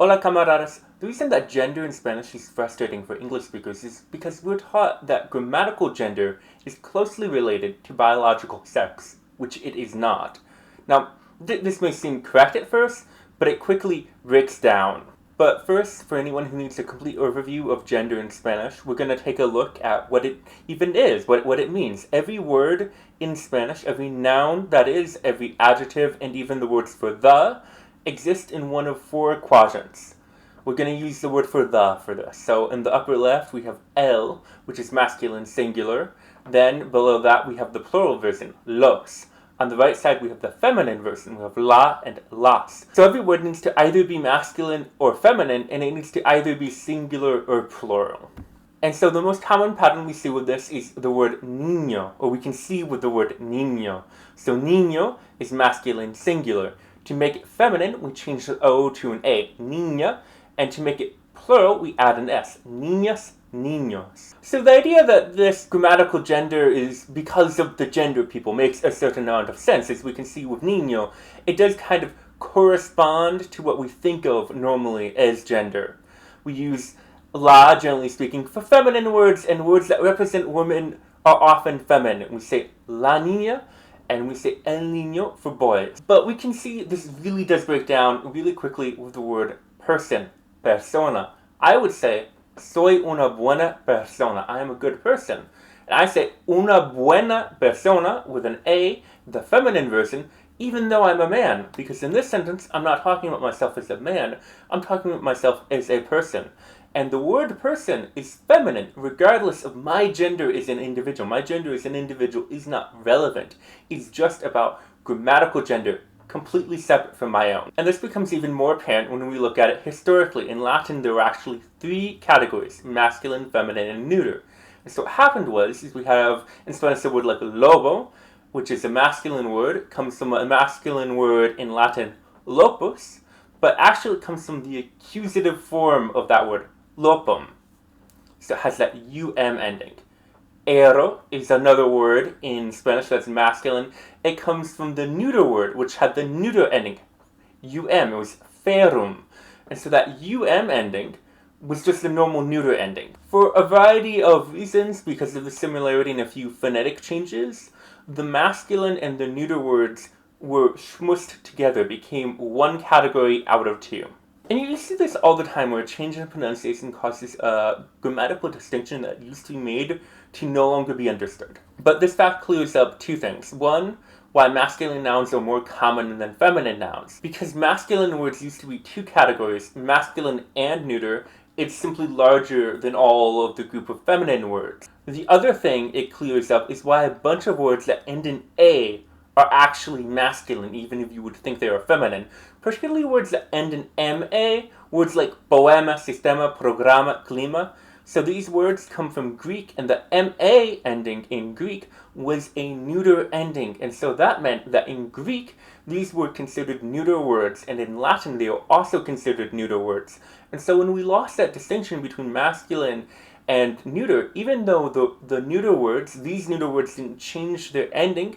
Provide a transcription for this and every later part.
Hola camaradas. The reason that gender in Spanish is frustrating for English speakers is because we're taught that grammatical gender is closely related to biological sex, which it is not. Now, this may seem correct at first, but it quickly breaks down. But first, for anyone who needs a complete overview of gender in Spanish, we're going to take a look at what it even is, what it means. Every word in Spanish, every noun, that is, every adjective, and even the words for the, exist in one of four quadrants. We're going to use the word for the for this. So in the upper left, we have el, which is masculine singular. Then below that, we have the plural version, los. On the right side, we have the feminine version. We have la and las. So every word needs to either be masculine or feminine, and it needs to either be singular or plural. And so the most common pattern we see with this is the word niño, or we can see with the word niño. So niño is masculine singular. To make it feminine, we change the O to an A, niña, and to make it plural, we add an S, niñas, niños. So the idea that this grammatical gender is because of the gender people makes a certain amount of sense. As we can see with niño, it does kind of correspond to what we think of normally as gender. We use la, generally speaking, for feminine words, and words that represent women are often feminine. We say la niña, and we say el niño for boys. But we can see this really does break down really quickly with the word person, persona. I would say, soy una buena persona. I am a good person. And I say una buena persona with an A, the feminine version, even though I'm a man. Because in this sentence, I'm not talking about myself as a man. I'm talking about myself as a person. And the word person is feminine, regardless of my gender as an individual. My gender as an individual is not relevant. It's just about grammatical gender, completely separate from my own. And this becomes even more apparent when we look at it historically. In Latin, there were actually three categories, masculine, feminine, and neuter. And so what happened was, we have, in Spanish, a word like lobo, which is a masculine word, comes from a masculine word in Latin, lopus, but actually it comes from the accusative form of that word, lopum. So it has that um ending. Ero is another word in Spanish that's masculine. It comes from the neuter word, which had the neuter ending, it was ferum. And so that ending was just the normal neuter ending. For a variety of reasons, because of the similarity in a few phonetic changes, the masculine and the neuter words were smushed together, became one category out of two. And you see this all the time, where a change in pronunciation causes a grammatical distinction that used to be made to no longer be understood. But this fact clears up two things. One, why masculine nouns are more common than feminine nouns. Because masculine words used to be two categories, masculine and neuter. It's simply larger than all of the group of feminine words. The other thing it clears up is why a bunch of words that end in A are actually masculine, even if you would think they are feminine. Particularly words that end in MA, words like poema, sistema, programa, clima. So these words come from Greek, and the MA ending in Greek was a neuter ending. And so that meant that in Greek, these were considered neuter words, and in Latin, they were also considered neuter words. And so when we lost that distinction between masculine and neuter, even though the neuter words, these neuter words didn't change their ending,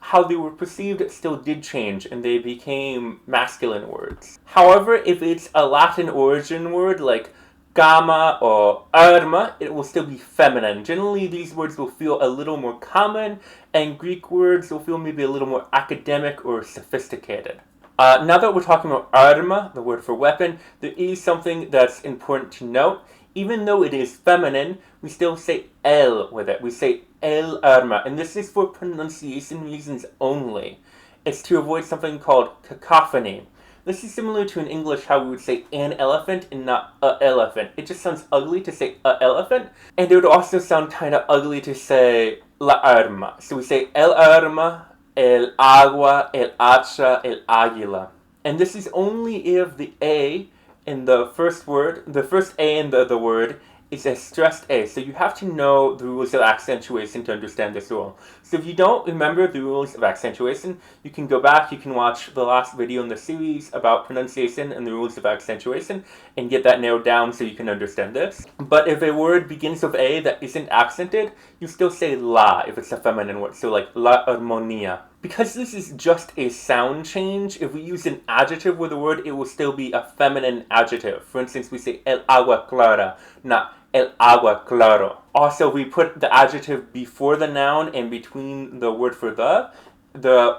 how they were perceived still did change, and they became masculine words. However, if it's a Latin origin word like gamma or arma, it will still be feminine. Generally, these words will feel a little more common, and Greek words will feel maybe a little more academic or sophisticated. Now that we're talking about arma, the word for weapon, there is something that's important to note. Even though it is feminine, we still say el with it. We say el arma, and this is for pronunciation reasons only. It's to avoid something called cacophony. This is similar to in English how we would say an elephant and not a elephant. It just sounds ugly to say a elephant, and it would also sound kind of ugly to say la arma. So we say el arma, el agua, el hacha, el águila. And this is only if the A in the first word, the first A in the word, is a stressed A. So you have to know the rules of accentuation to understand this rule. So if you don't remember the rules of accentuation, you can go back, you can watch the last video in the series about pronunciation and the rules of accentuation and get that narrowed down so you can understand this. But if a word begins with A that isn't accented, you still say la if it's a feminine word. So like la armonía. Because this is just a sound change, if we use an adjective with a word, it will still be a feminine adjective. For instance, we say el agua clara, not el agua claro. Also, we put the adjective before the noun and between the word for the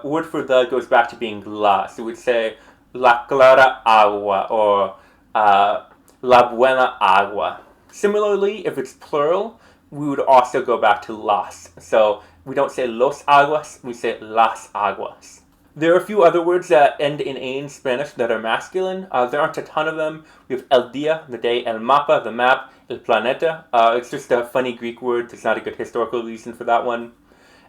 word for the goes back to being la. So we'd say la clara agua or la buena agua. Similarly, if it's plural, we would also go back to las. So we don't say los aguas, we say las aguas. There are a few other words that end in a in Spanish that are masculine. There aren't a ton of them. We have el dia, the day, el mapa, the map, el planeta. It's just a funny Greek word. There's not a good historical reason for that one.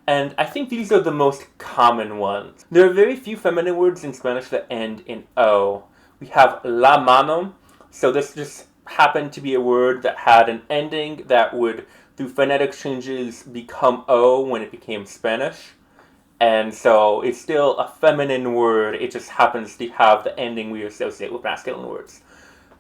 And I think these are the most common ones. There are very few feminine words in Spanish that end in O. We have la mano. So this just happened to be a word that had an ending that would, through phonetic changes, become O when it became Spanish. And so it's still a feminine word. It just happens to have the ending we associate with masculine words.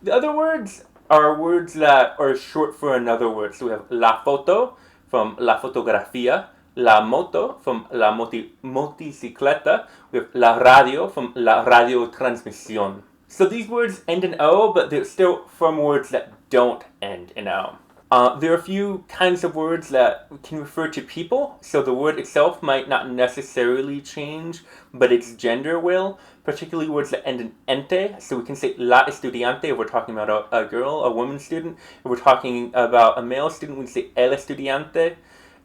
The other words are words that are short for another word. So we have la foto from la fotografía, la moto from la motocicleta, we have la radio from la radiotransmisión. So these words end in O, but they're still from words that don't end in O. There are a few kinds of words that can refer to people, so the word itself might not necessarily change, but its gender will, particularly words that end in ente. So we can say la estudiante if we're talking about a girl, a woman student. If we're talking about a male student, we say el estudiante.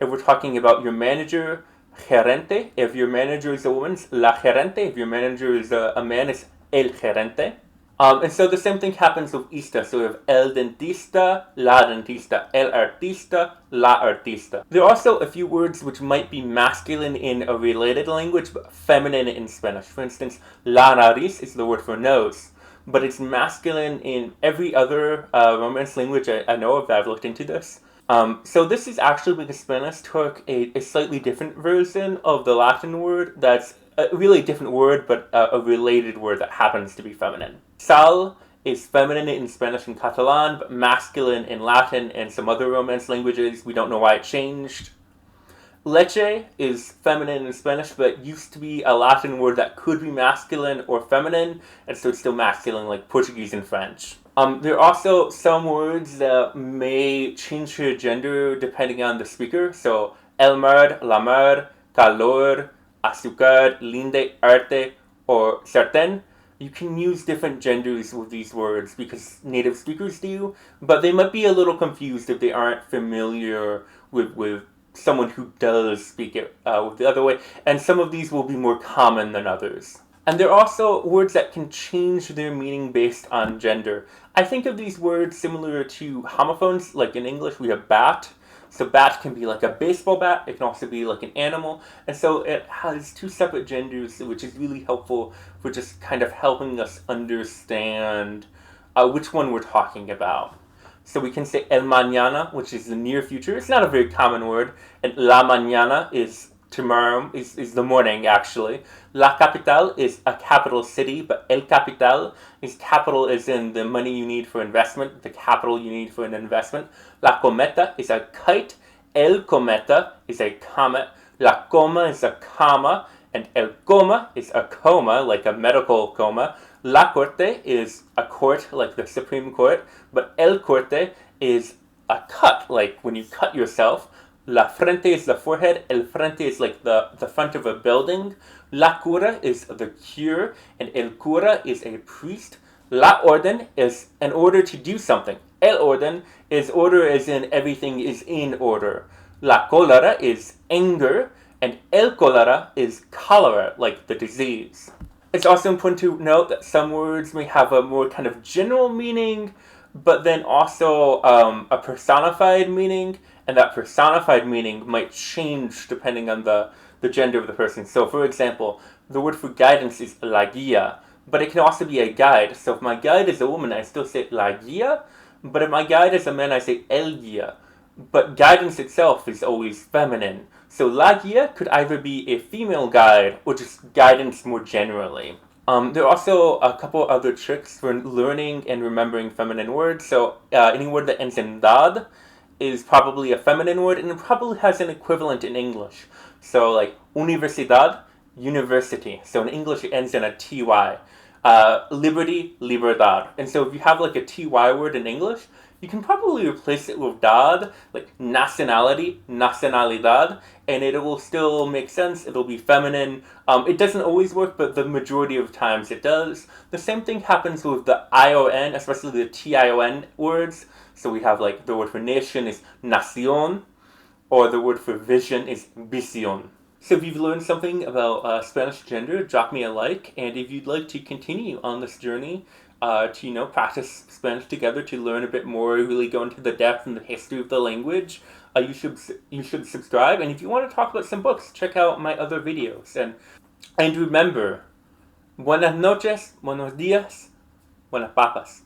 If we're talking about your manager, gerente. If your manager is a woman, it's la gerente. If your manager is a man, it's el gerente. And so the same thing happens with ista. So we have el dentista, la dentista, el artista, la artista. There are also a few words which might be masculine in a related language, but feminine in Spanish. For instance, la nariz is the word for nose, but it's masculine in every other Romance language I know of that I've looked into this. So this is actually because Spanish took a slightly different version of the Latin word that's a really different word, but a related word that happens to be feminine. Sal is feminine in Spanish and Catalan, but masculine in Latin and some other Romance languages. We don't know why it changed. Leche is feminine in Spanish, but used to be a Latin word that could be masculine or feminine, and so it's still masculine, like Portuguese and French. There are also some words that may change their gender depending on the speaker. So, el mar, la mar, calor, azúcar, linde, arte, or sartén. You can use different genders with these words because native speakers do, but they might be a little confused if they aren't familiar with someone who does speak it with the other way, and some of these will be more common than others. And there are also words that can change their meaning based on gender. I think of these words similar to homophones, like in English we have bat. So bat can be like a baseball bat, it can also be like an animal, and so it has two separate genders, which is really helpful for just kind of helping us understand which one we're talking about. So we can say el mañana, which is the near future. It's not a very common word, and la mañana is tomorrow, is the morning actually. La capital is a capital city, but el capital is capital as in the money you need for investment, the capital you need for an investment. La cometa is a kite, el cometa is a comet, la coma is a comma, and el coma is a coma, like a medical coma. La corte is a court, like the Supreme Court, but el corte is a cut, like when you cut yourself. La frente is the forehead, el frente is like the front of a building. La cura is the cure, and el cura is a priest. La orden is an order to do something. El orden is order as in everything is in order. La cólera is anger, and el cólera is cholera, like the disease. It's also important to note that some words may have a more kind of general meaning, but then also a personified meaning, and that personified meaning might change depending on the gender of the person. So for example, the word for guidance is la guía, but it can also be a guide. So if my guide is a woman, I still say la guía, but if my guide is a man, I say el guía. But guidance itself is always feminine. So la guía could either be a female guide or just guidance more generally. There are also a couple other tricks for learning and remembering feminine words. So any word that ends in dad is probably a feminine word, and it probably has an equivalent in English. So like universidad, university. So in English, it ends in a ty. Liberty, libertad. And so if you have like a ty word in English, you can probably replace it with dad, like nacionality, nacionalidad, and it will still make sense. It'll be feminine. It doesn't always work, but the majority of times it does. The same thing happens with the ion, especially the tion words. So we have like the word for nation is nación, or the word for vision is visión. So if you've learned something about Spanish gender, drop me a like. And if you'd like to continue on this journey to practice Spanish together, to learn a bit more, really go into the depth and the history of the language, you should subscribe. And if you want to talk about some books, check out my other videos. And remember, buenas noches, buenos días, buenas papas.